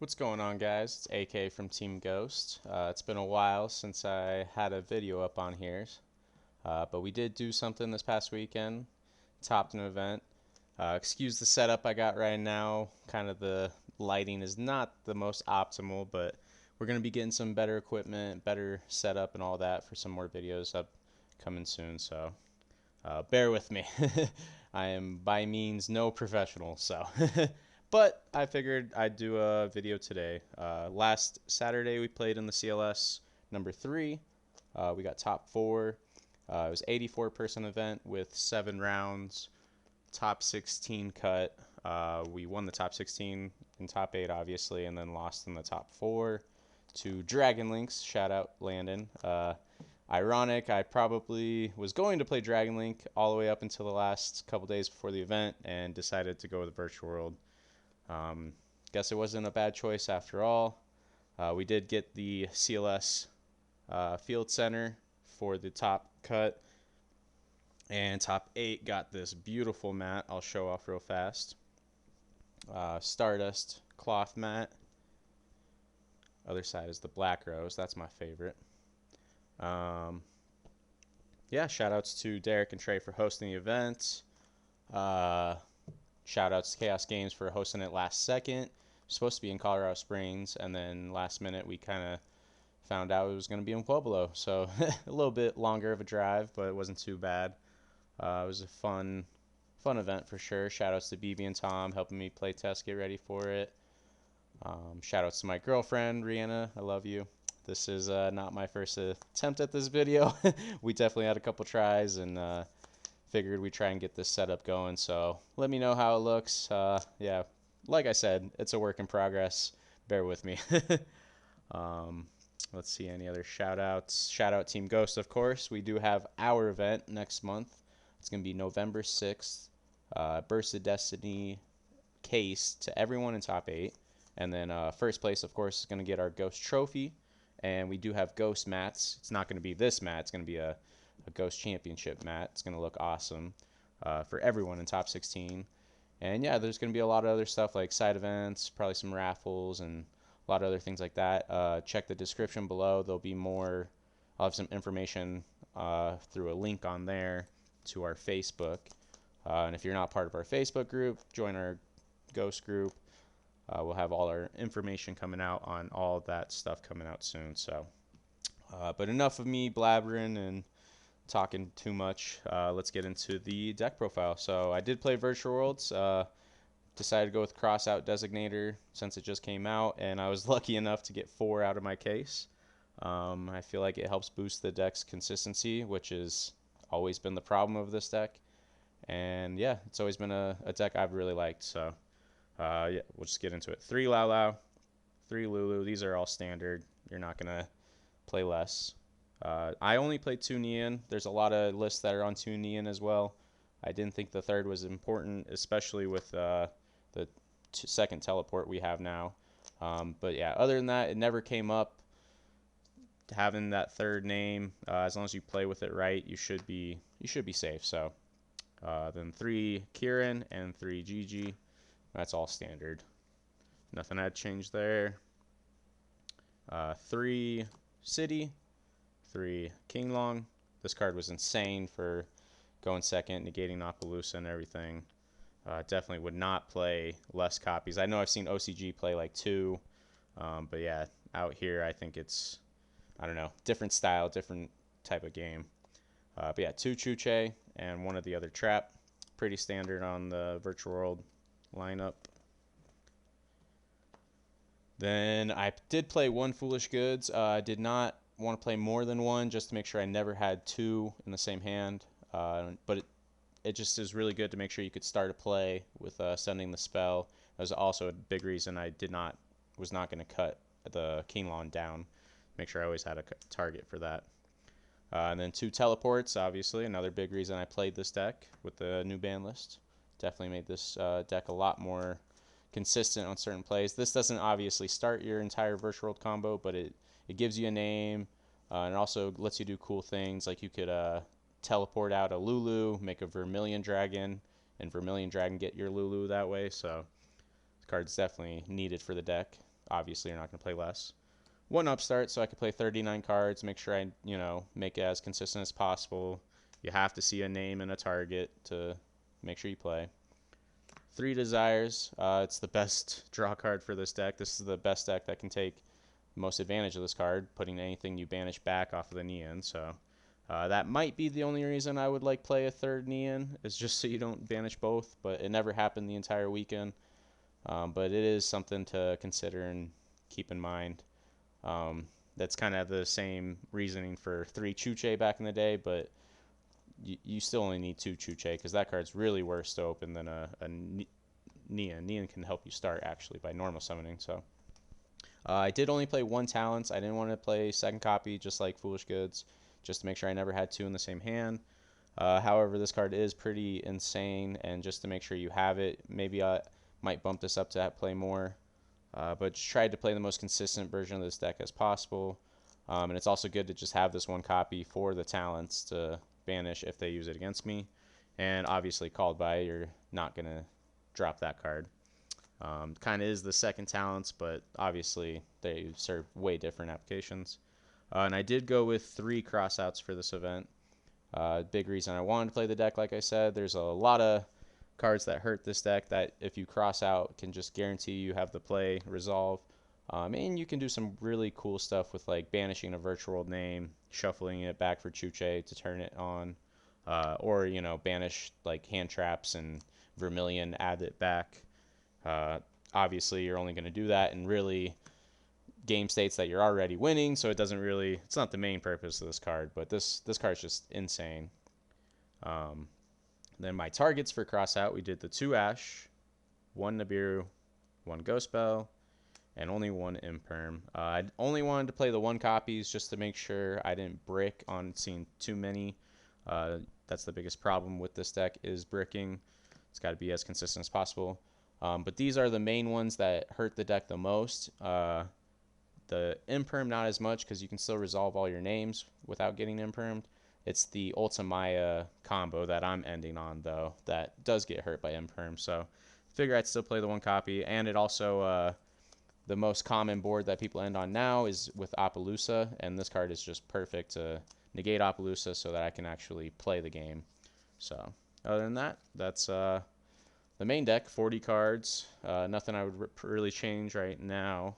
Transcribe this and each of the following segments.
What's going on, guys? It's AK from Team Ghost. It's been a while since I had a video up on here, but we did do something this past weekend. Topped an event. Excuse the setup I got right now. Kind of the lighting is not the most optimal, but we're going to be getting some better equipment, better setup, and all that for some more videos up coming soon. So bear with me. I am by means no professional, so. But I figured I'd do a video today. Last Saturday we played in the CLS number 3. We got top 4. It was 84-person event with 7 rounds. Top 16 cut. We won the top 16 in top 8, obviously, and then lost in the top 4 to Dragon Links. Shout out Landon. Ironic, I probably was going to play Dragon Link all the way up until the last couple days before the event and decided to go with Virtual World. Guess it wasn't a bad choice after all. We did get the CLS Field Center for the top cut, and top 8 got this beautiful mat I'll show off real fast. Stardust cloth mat. Other side is the black rose. That's my favorite. Yeah, shout outs to Derek and Trey for hosting the event. Shout outs to Chaos Games for hosting it last second. Supposed to be in Colorado Springs, and then last minute we kind of found out it was going to be in Pueblo. So a little bit longer of a drive, but it wasn't too bad. It was a fun event for sure. Shout outs to BB and Tom helping me play test, get ready for it. Shout outs to my girlfriend, Rihanna. I love you. This is not my first attempt at this video. We definitely had a couple tries and figured we'd try and get this setup going. So let me know how it looks. Yeah, like I said, it's a work in progress. Bear with me. Let's see any other shout outs. Shout out Team Ghost, of course. We do have our event next month. It's going to be November 6th. Burst of Destiny case to everyone in top 8. And then first place, of course, is going to get our Ghost trophy. And we do have Ghost mats. It's not going to be this mat. It's going to be a Ghost Championship mat. It's going to look awesome for everyone in top 16. And yeah, there's going to be a lot of other stuff like side events, probably some raffles, and a lot of other things like that. Check the description below. There'll be more. I'll have some information through a link on there to our Facebook. And if you're not part of our Facebook group, join our Ghost group. We'll have all our information coming out on all of that stuff coming out soon. So, but enough of me blabbering and talking too much. Let's get into the deck profile. So I did play Virtual Worlds. Decided to go with Crossout Designator since it just came out, and I was lucky enough to get 4 out of my case. I feel like it helps boost the deck's consistency, which has always been the problem of this deck. And yeah, it's always been a deck I've really liked. So yeah, we'll just get into it. 3 Lao Lao, 3 Lulu. These are all standard. You're not going to play less. I only played 2 Neon. There's a lot of lists that are on 2 Neon as well. I didn't think the third was important, especially with the second teleport we have now. But yeah, other than that, it never came up. Having that third name, as long as you play with it right, you should be safe. So then 3 Kieran and 3 Gigi. That's all standard. Nothing had changed there. 3 City, 3 Kinglong. This card was insane for going second, negating Napaloosa and everything. Definitely would not play less copies. I know I've seen OCG play like 2, but yeah, out here I think it's, I don't know, different style, different type of game. But yeah, 2 Chuche and 1 of the other trap. Pretty standard on the Virtual World lineup. Then I did play 1 Foolish Goods. I did not want to play more than 1 just to make sure I never had 2 in the same hand. But it just is really good to make sure you could start a play with sending the spell. That was also a big reason I was not going to cut the Keenlawn down. Make sure I always had a target for that. And then 2 teleports, obviously, another big reason I played this deck with the new ban list. Definitely made this deck a lot more consistent on certain plays. This doesn't obviously start your entire Virtual World combo, but it gives you a name, and it also lets you do cool things, like you could teleport out a Lulu, make a Vermilion Dragon, and Vermilion Dragon get your Lulu that way. So the card's definitely needed for the deck. obviously you're not going to play less. One upstart, so I could play 39 cards, make sure I, make it as consistent as possible. You have to see a name and a target to make sure you play. 3 desires. It's the best draw card for this deck. This is the best deck that can take most advantage of this card, putting anything you banish back off of the Neon. So that might be the only reason I would play a third Neon, is just so you don't banish both, but it never happened the entire weekend. But it is something to consider and keep in mind. That's kind of the same reasoning for 3 Chuche back in the day, but you still only need 2 Chuche because that card's really worse to open than a Neon. Neon can help you start, actually, by normal summoning. So I did only play 1 Talents. I didn't want to play second copy, just like Foolish Goods, just to make sure I never had 2 in the same hand. However, this card is pretty insane, and just to make sure you have it, maybe I might bump this up to play more. But just tried to play the most consistent version of this deck as possible. And it's also good to just have this 1 copy for the Talents to banish if they use it against me. And obviously, Called By, you're not going to drop that card. Kind of is the second Talents, but obviously they serve way different applications. And I did go with 3 crossouts for this event. Big reason I wanted to play the deck, like I said, there's a lot of cards that hurt this deck that if you cross out can just guarantee you have the play resolve. And you can do some really cool stuff with banishing a virtual world name, shuffling it back for Chuche to turn it on, or banish hand traps and Vermilion, add it back. Obviously you're only going to do that in really game states that you're already winning, so it's not the main purpose of this card, but this card's just insane. Then my targets for crossout, we did the 2 Ash, 1 Nibiru, 1 Ghost Bell, and only 1 Imperm. I only wanted to play the 1 copies just to make sure I didn't brick on seeing too many. That's the biggest problem with this deck, is bricking. It's got to be as consistent as possible. But these are the main ones that hurt the deck the most. The Imperm, not as much, because you can still resolve all your names without getting Impermed. It's the Ultimaya combo that I'm ending on, though, that does get hurt by Imperm. So figure I'd still play the 1 copy. And it also, the most common board that people end on now is with Appaloosa. And this card is just perfect to negate Appaloosa so that I can actually play the game. So other than that, that's the main deck, 40 cards. Nothing I would really change right now.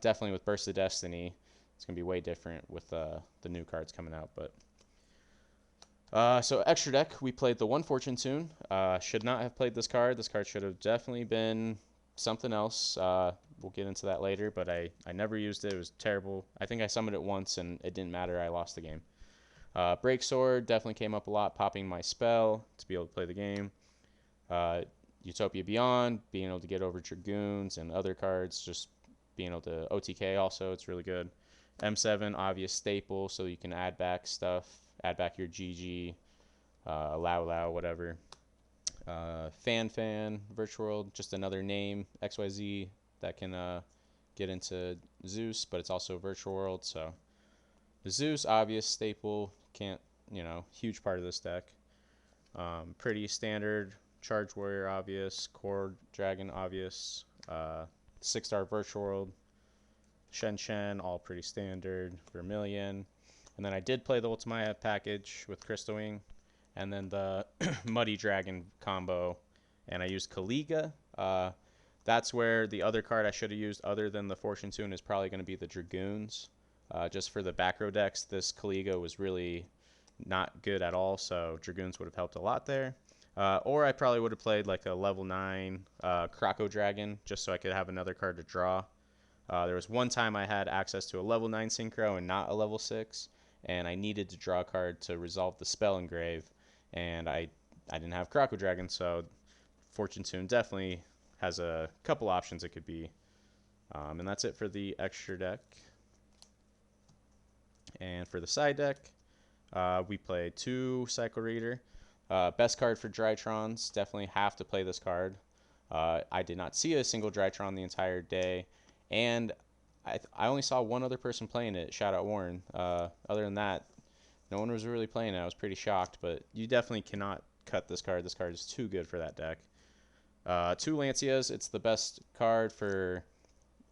Definitely with Burst of Destiny, it's going to be way different with the new cards coming out. But so extra deck, we played the 1 Fortune Tune. Should not have played this card. This card should have definitely been something else. We'll get into that later, but I never used it. It was terrible. I think I summoned it once, and it didn't matter. I lost the game. Break Sword definitely came up a lot, popping my spell to be able to play the game. Utopia Beyond, being able to get over Dragoons and other cards, just being able to OTK also, it's really good. M7, obvious staple, so you can add back stuff, add back your GG, Lao, whatever. Fan, Virtual World, just another name, XYZ, that can get into Zeus, but it's also Virtual World, so the Zeus, obvious staple, can't, huge part of this deck. Pretty standard, Charge Warrior, obvious, Core Dragon, obvious, 6-star Virtual World, Shen, all pretty standard, Vermilion. And then I did play the Ultimaya package with Crystal Wing, and then the Muddy Dragon combo, and I used Kaliga. That's where the other card I should have used other than the Fortune Tune is probably going to be the Dragoons. Just for the back row decks, this Kaliga was really not good at all, so Dragoons would have helped a lot there. Or I probably would have played a level 9 Croco Dragon, just so I could have another card to draw. There was one time I had access to a level 9 Synchro and not a level 6, and I needed to draw a card to resolve the spell engrave, and I didn't have Croco Dragon, so Fortune Tune definitely has a couple options it could be. And that's it for the extra deck. And for the side deck, we played 2 Cycle Reader. Best card for Drytrons, definitely have to play this card. I did not see a single Drytron the entire day, and I only saw one other person playing it, Shoutout Warren. Other than that, no one was really playing it. I was pretty shocked, but you definitely cannot cut this card. This card is too good for that deck. 2 Lancias, it's the best card for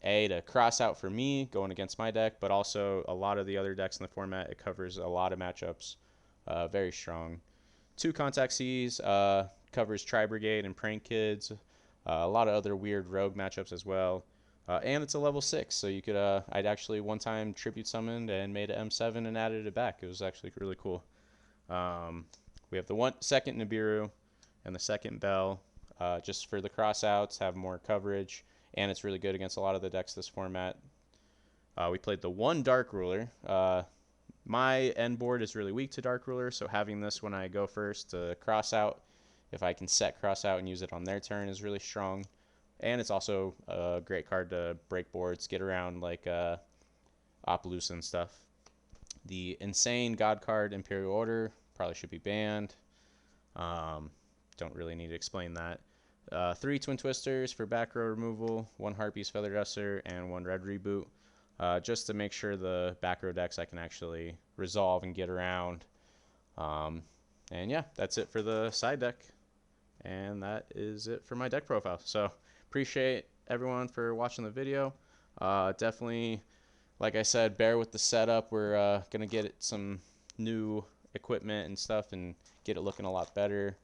to cross out for me going against my deck, but also a lot of the other decks in the format. It covers a lot of matchups, very strong. 2 Contact Cs, covers Tri Brigade and Prank Kids, a lot of other weird rogue matchups as well. And it's a level 6, so you could, I'd actually one time tribute summoned and made an M7 and added it back. It was actually really cool. We have the second Nibiru and the second Bell, just for the crossouts, have more coverage, and it's really good against a lot of the decks this format. We played the 1 Dark Ruler. My end board is really weak to Dark Ruler, so having this when I go first to cross out, if I can set cross out and use it on their turn, is really strong. And it's also a great card to break boards, get around like Opelousas and stuff. The Insane God card, Imperial Order, probably should be banned. Don't really need to explain that. 3 Twin Twisters for back row removal, 1 Harpy's Feather Duster, and 1 Red Reboot. Just to make sure the back row decks I can actually resolve and get around. And yeah, that's it for the side deck. And that is it for my deck profile. So appreciate everyone for watching the video. Definitely, like I said, bear with the setup. We're going to get some new equipment and stuff and get it looking a lot better.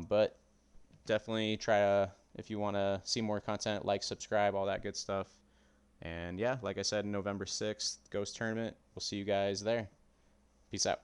But definitely try if you want to see more content, like, subscribe, all that good stuff. And yeah, like I said, November 6th, Ghost Tournament. We'll see you guys there. Peace out.